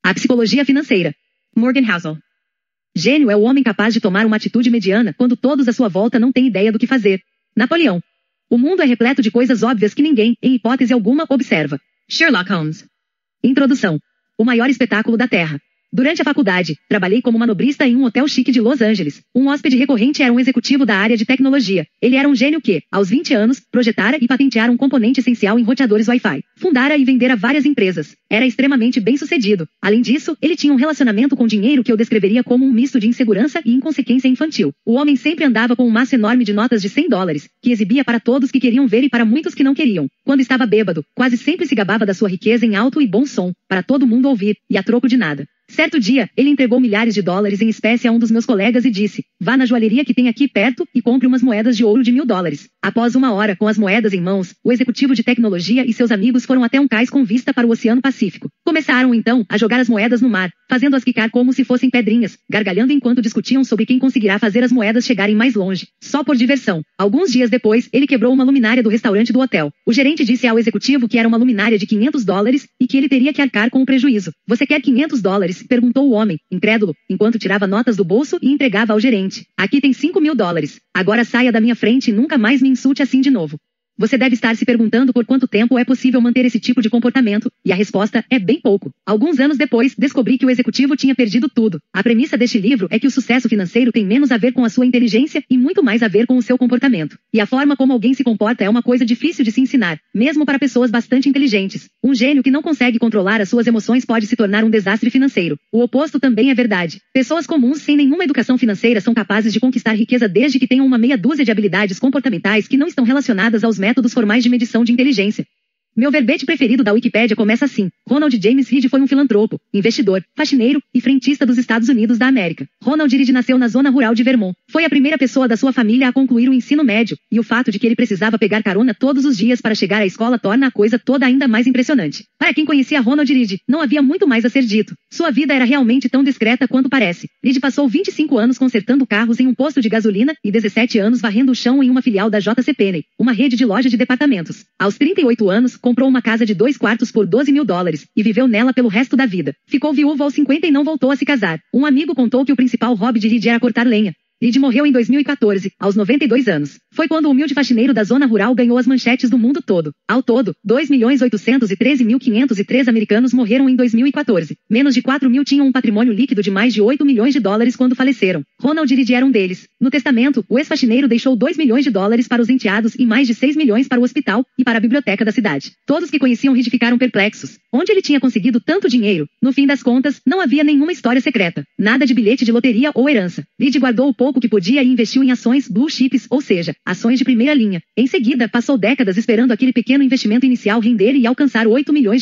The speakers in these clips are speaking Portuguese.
A psicologia financeira. Morgan Housel. Gênio é o homem capaz de tomar uma atitude mediana quando todos à sua volta não têm ideia do que fazer. Napoleão. O mundo é repleto de coisas óbvias que ninguém, em hipótese alguma, observa. Sherlock Holmes. Introdução. O maior espetáculo da Terra. Durante a faculdade, trabalhei como manobrista em um hotel chique de Los Angeles. Um hóspede recorrente era um executivo da área de tecnologia. Ele era um gênio que, aos 20 anos, projetara e patenteara um componente essencial em roteadores Wi-Fi. Fundara e vendera várias empresas. Era extremamente bem-sucedido. Além disso, ele tinha um relacionamento com dinheiro que eu descreveria como um misto de insegurança e inconsciência infantil. O homem sempre andava com um maço enorme de notas de $100, que exibia para todos que queriam ver e para muitos que não queriam. Quando estava bêbado, quase sempre se gabava da sua riqueza em alto e bom som, para todo mundo ouvir, e a troco de nada. Certo dia, ele entregou milhares de dólares em espécie a um dos meus colegas e disse: vá na joalheria que tem aqui perto e compre umas moedas de ouro de $1000. Após uma hora com as moedas em mãos, o executivo de tecnologia e seus amigos foram até um cais com vista para o Oceano Pacífico. Começaram então a jogar as moedas no mar, fazendo-as quicar como se fossem pedrinhas, gargalhando enquanto discutiam sobre quem conseguirá fazer as moedas chegarem mais longe, só por diversão. Alguns dias depois, ele quebrou uma luminária do restaurante do hotel. O gerente disse ao executivo que era uma luminária de $500 e que ele teria que arcar com o prejuízo. Você quer $500? Perguntou o homem, incrédulo, enquanto tirava notas do bolso e entregava ao gerente. Aqui tem $5.000. Agora saia da minha frente e nunca mais me insulte assim de novo. Você deve estar se perguntando por quanto tempo é possível manter esse tipo de comportamento, e a resposta é bem pouco. Alguns anos depois, descobri que o executivo tinha perdido tudo. A premissa deste livro é que o sucesso financeiro tem menos a ver com a sua inteligência e muito mais a ver com o seu comportamento. E a forma como alguém se comporta é uma coisa difícil de se ensinar, mesmo para pessoas bastante inteligentes. Um gênio que não consegue controlar as suas emoções pode se tornar um desastre financeiro. O oposto também é verdade. Pessoas comuns sem nenhuma educação financeira são capazes de conquistar riqueza desde que tenham uma meia dúzia de habilidades comportamentais que não estão relacionadas aos métodos formais de medição de inteligência. Meu verbete preferido da Wikipédia começa assim: Ronald James Reed foi um filantropo, investidor, faxineiro e frentista dos Estados Unidos da América. Ronald Reed nasceu na zona rural de Vermont. Foi a primeira pessoa da sua família a concluir o ensino médio, e o fato de que ele precisava pegar carona todos os dias para chegar à escola torna a coisa toda ainda mais impressionante. Para quem conhecia Ronald Reed, não havia muito mais a ser dito. Sua vida era realmente tão discreta quanto parece. Reed passou 25 anos consertando carros em um posto de gasolina e 17 anos varrendo o chão em uma filial da JC Penney, uma rede de loja de departamentos. Aos 38 anos, comprou uma casa de 2 quartos por $12.000 e viveu nela pelo resto da vida. Ficou viúvo aos 50 e não voltou a se casar. Um amigo contou que o principal hobby de Reed era cortar lenha. Reed morreu em 2014, aos 92 anos. Foi quando o humilde faxineiro da zona rural ganhou as manchetes do mundo todo. Ao todo, 2.813.503 americanos morreram em 2014. Menos de 4 mil tinham um patrimônio líquido de mais de $8 milhões quando faleceram. Ronald Reed era um deles. No testamento, o ex-faxineiro deixou $2 milhões para os enteados e mais de 6 milhões para o hospital e para a biblioteca da cidade. Todos que conheciam Reed ficaram perplexos. Onde ele tinha conseguido tanto dinheiro? No fim das contas, não havia nenhuma história secreta. Nada de bilhete de loteria ou herança. Reed guardou o pouco que podia e investiu em ações blue chips, ou seja, ações de primeira linha. Em seguida, passou décadas esperando aquele pequeno investimento inicial render e alcançar $8 milhões.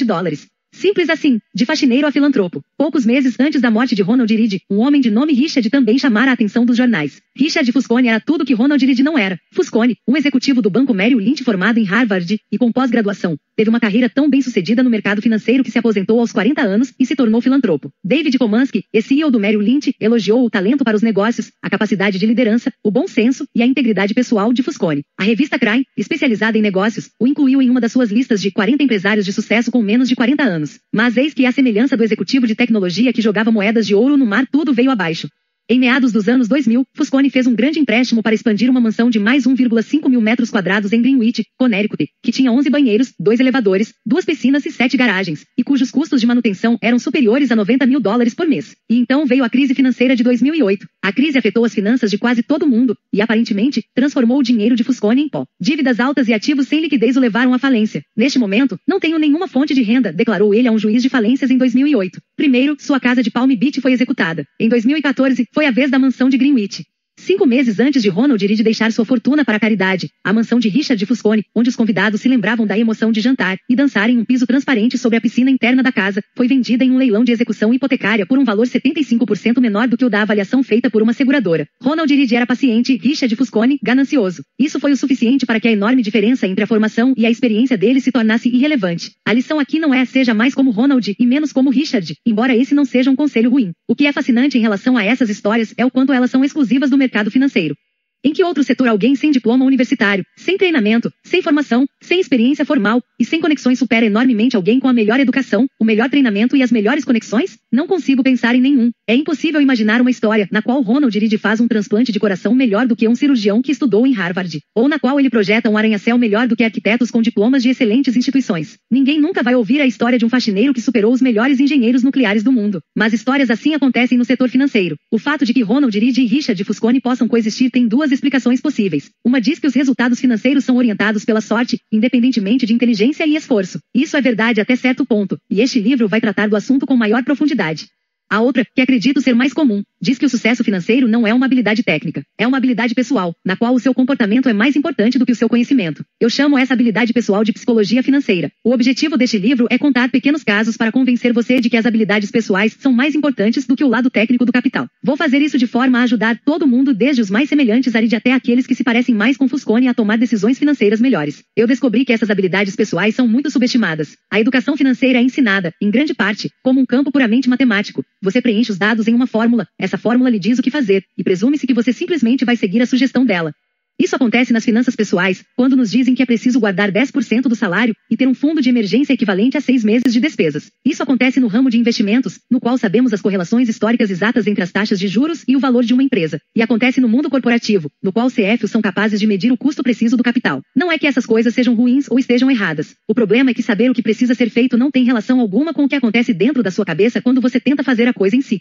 Simples assim, de faxineiro a filantropo. Poucos meses antes da morte de Ronald Reed, um homem de nome Richard também chamara a atenção dos jornais. Richard Fusconi era tudo que Ronald Reed não era. Fusconi, um executivo do Banco Merrill Lynch formado em Harvard e com pós-graduação, teve uma carreira tão bem sucedida no mercado financeiro que se aposentou aos 40 anos e se tornou filantropo. David Komansky, CEO do Merrill Lynch, elogiou o talento para os negócios, a capacidade de liderança, o bom senso e a integridade pessoal de Fusconi. A revista Crime, especializada em negócios, o incluiu em uma das suas listas de 40 empresários de sucesso com menos de 40 anos. Mas eis que, à semelhança do executivo de tecnologia que jogava moedas de ouro no mar, tudo veio abaixo. Em meados dos anos 2000, Fusconi fez um grande empréstimo para expandir uma mansão de mais 1,5 mil metros quadrados em Greenwich, Connecticut, que tinha 11 banheiros, 2 elevadores, 2 piscinas e 7 garagens, e cujos custos de manutenção eram superiores a $90 mil por mês. E então veio a crise financeira de 2008. A crise afetou as finanças de quase todo mundo, e aparentemente, transformou o dinheiro de Fusconi em pó. Dívidas altas e ativos sem liquidez o levaram à falência. Neste momento, não tenho nenhuma fonte de renda, declarou ele a um juiz de falências em 2008. Primeiro, sua casa de Palm Beach foi executada. Em 2014, foi a vez da mansão de Greenwich. 5 meses antes de Ronald Reed deixar sua fortuna para a caridade, a mansão de Richard Fusconi, onde os convidados se lembravam da emoção de jantar e dançar em um piso transparente sobre a piscina interna da casa, foi vendida em um leilão de execução hipotecária por um valor 75% menor do que o da avaliação feita por uma seguradora. Ronald Reed era paciente, Richard Fusconi, ganancioso. Isso foi o suficiente para que a enorme diferença entre a formação e a experiência dele se tornasse irrelevante. A lição aqui não é seja mais como Ronald e menos como Richard, embora esse não seja um conselho ruim. O que é fascinante em relação a essas histórias é o quanto elas são exclusivas do mercado financeiro. Em que outro setor alguém sem diploma universitário, sem treinamento, sem formação, sem experiência formal e sem conexões supera enormemente alguém com a melhor educação, o melhor treinamento e as melhores conexões? Não consigo pensar em nenhum. É impossível imaginar uma história na qual Ronald Reed faz um transplante de coração melhor do que um cirurgião que estudou em Harvard, ou na qual ele projeta um arranha-céu melhor do que arquitetos com diplomas de excelentes instituições. Ninguém nunca vai ouvir a história de um faxineiro que superou os melhores engenheiros nucleares do mundo. Mas histórias assim acontecem no setor financeiro. O fato de que Ronald Reed e Richard Fusconi possam coexistir tem duas explicações possíveis. Uma diz que os resultados financeiros são orientados pela sorte, independentemente de inteligência e esforço. Isso é verdade até certo ponto, e este livro vai tratar do assunto com maior profundidade. A outra, que acredito ser mais comum, diz que o sucesso financeiro não é uma habilidade técnica, é uma habilidade pessoal, na qual o seu comportamento é mais importante do que o seu conhecimento. Eu chamo essa habilidade pessoal de psicologia financeira. O objetivo deste livro é contar pequenos casos para convencer você de que as habilidades pessoais são mais importantes do que o lado técnico do capital. Vou fazer isso de forma a ajudar todo mundo, desde os mais semelhantes a Reed até aqueles que se parecem mais com Fusconi, a tomar decisões financeiras melhores. Eu descobri que essas habilidades pessoais são muito subestimadas. A educação financeira é ensinada, em grande parte, como um campo puramente matemático. Você preenche os dados em uma fórmula, essa fórmula lhe diz o que fazer, e presume-se que você simplesmente vai seguir a sugestão dela. Isso acontece nas finanças pessoais, quando nos dizem que é preciso guardar 10% do salário e ter um fundo de emergência equivalente a 6 meses de despesas. Isso acontece no ramo de investimentos, no qual sabemos as correlações históricas exatas entre as taxas de juros e o valor de uma empresa. E acontece no mundo corporativo, no qual CFOs são capazes de medir o custo preciso do capital. Não é que essas coisas sejam ruins ou estejam erradas. O problema é que saber o que precisa ser feito não tem relação alguma com o que acontece dentro da sua cabeça quando você tenta fazer a coisa em si.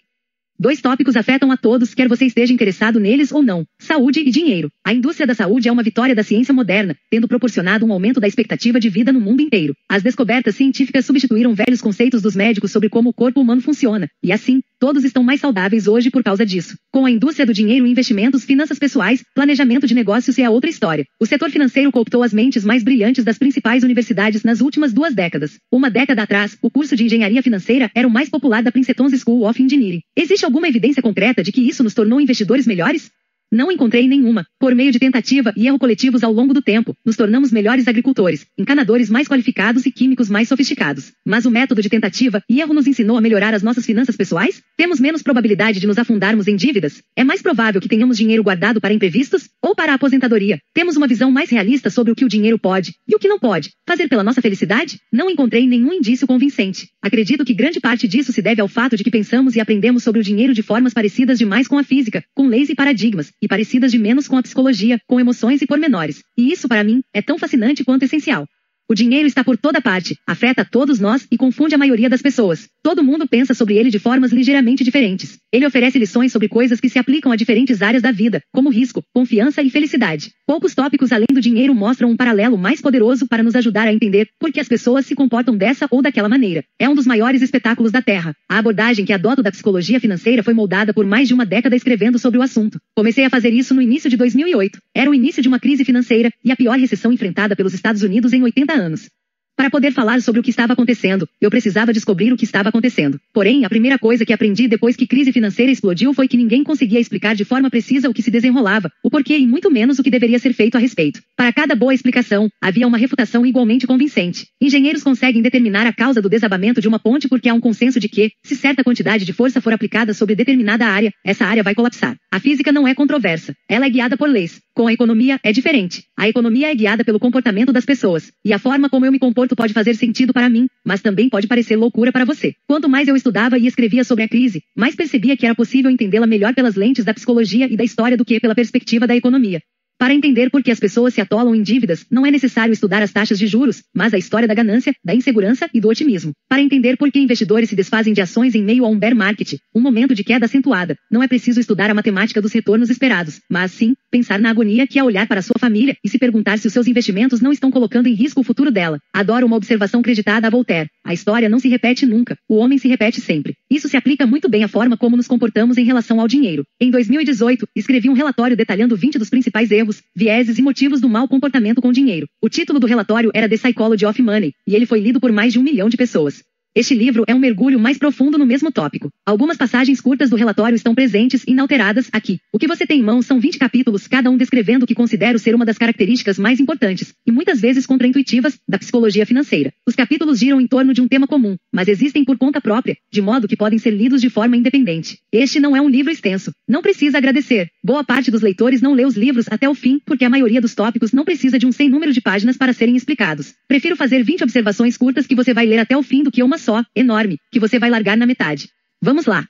Dois tópicos afetam a todos, quer você esteja interessado neles ou não: saúde e dinheiro. A indústria da saúde é uma vitória da ciência moderna, tendo proporcionado um aumento da expectativa de vida no mundo inteiro. As descobertas científicas substituíram velhos conceitos dos médicos sobre como o corpo humano funciona, e assim, todos estão mais saudáveis hoje por causa disso. Com a indústria do dinheiro e investimentos, finanças pessoais, planejamento de negócios é a outra história. O setor financeiro cooptou as mentes mais brilhantes das principais universidades nas últimas 2 décadas. Uma década atrás, o curso de engenharia financeira era o mais popular da Princeton School of Engineering. Existe alguma evidência concreta de que isso nos tornou investidores melhores? Não encontrei nenhuma. Por meio de tentativa e erro coletivos ao longo do tempo, nos tornamos melhores agricultores, encanadores mais qualificados e químicos mais sofisticados. Mas o método de tentativa e erro nos ensinou a melhorar as nossas finanças pessoais? Temos menos probabilidade de nos afundarmos em dívidas? É mais provável que tenhamos dinheiro guardado para imprevistos ou para a aposentadoria? Temos uma visão mais realista sobre o que o dinheiro pode e o que não pode fazer pela nossa felicidade? Não encontrei nenhum indício convincente. Acredito que grande parte disso se deve ao fato de que pensamos e aprendemos sobre o dinheiro de formas parecidas demais com a física, com leis e paradigmas, e parecidas de menos com a psicologia, com emoções e pormenores. E isso, para mim, é tão fascinante quanto essencial. O dinheiro está por toda parte, afeta a todos nós e confunde a maioria das pessoas. Todo mundo pensa sobre ele de formas ligeiramente diferentes. Ele oferece lições sobre coisas que se aplicam a diferentes áreas da vida, como risco, confiança e felicidade. Poucos tópicos além do dinheiro mostram um paralelo mais poderoso para nos ajudar a entender por que as pessoas se comportam dessa ou daquela maneira. É um dos maiores espetáculos da Terra. A abordagem que adoto da psicologia financeira foi moldada por mais de uma década escrevendo sobre o assunto. Comecei a fazer isso no início de 2008. Era o início de uma crise financeira e a pior recessão enfrentada pelos Estados Unidos em 80 anos. Para poder falar sobre o que estava acontecendo, eu precisava descobrir o que estava acontecendo. Porém, a primeira coisa que aprendi depois que a crise financeira explodiu foi que ninguém conseguia explicar de forma precisa o que se desenrolava, o porquê e muito menos o que deveria ser feito a respeito. Para cada boa explicação, havia uma refutação igualmente convincente. Engenheiros conseguem determinar a causa do desabamento de uma ponte porque há um consenso de que, se certa quantidade de força for aplicada sobre determinada área, essa área vai colapsar. A física não é controversa. Ela é guiada por leis. Com a economia, é diferente. A economia é guiada pelo comportamento das pessoas. E a forma como eu me comporto pode fazer sentido para mim, mas também pode parecer loucura para você. Quanto mais eu estudava e escrevia sobre a crise, mais percebia que era possível entendê-la melhor pelas lentes da psicologia e da história do que pela perspectiva da economia. Para entender por que as pessoas se atolam em dívidas, não é necessário estudar as taxas de juros, mas a história da ganância, da insegurança e do otimismo. Para entender por que investidores se desfazem de ações em meio a um bear market, um momento de queda acentuada, não é preciso estudar a matemática dos retornos esperados, mas sim, pensar na agonia que é olhar para sua família e se perguntar se os seus investimentos não estão colocando em risco o futuro dela. Adoro uma observação creditada a Voltaire. A história não se repete nunca, o homem se repete sempre. Isso se aplica muito bem à forma como nos comportamos em relação ao dinheiro. Em 2018, escrevi um relatório detalhando 20 dos principais erros, vieses e motivos do mau comportamento com dinheiro. O título do relatório era The Psychology of Money, e ele foi lido por mais de 1 milhão de pessoas. Este livro é um mergulho mais profundo no mesmo tópico. Algumas passagens curtas do relatório estão presentes e inalteradas aqui. O que você tem em mãos são 20 capítulos, cada um descrevendo o que considero ser uma das características mais importantes, e muitas vezes contraintuitivas, da psicologia financeira. Os capítulos giram em torno de um tema comum, mas existem por conta própria, de modo que podem ser lidos de forma independente. Este não é um livro extenso. Não precisa agradecer. Boa parte dos leitores não lê os livros até o fim, porque a maioria dos tópicos não precisa de um sem número de páginas para serem explicados. Prefiro fazer 20 observações curtas que você vai ler até o fim do que uma só, enorme, que você vai largar na metade. Vamos lá.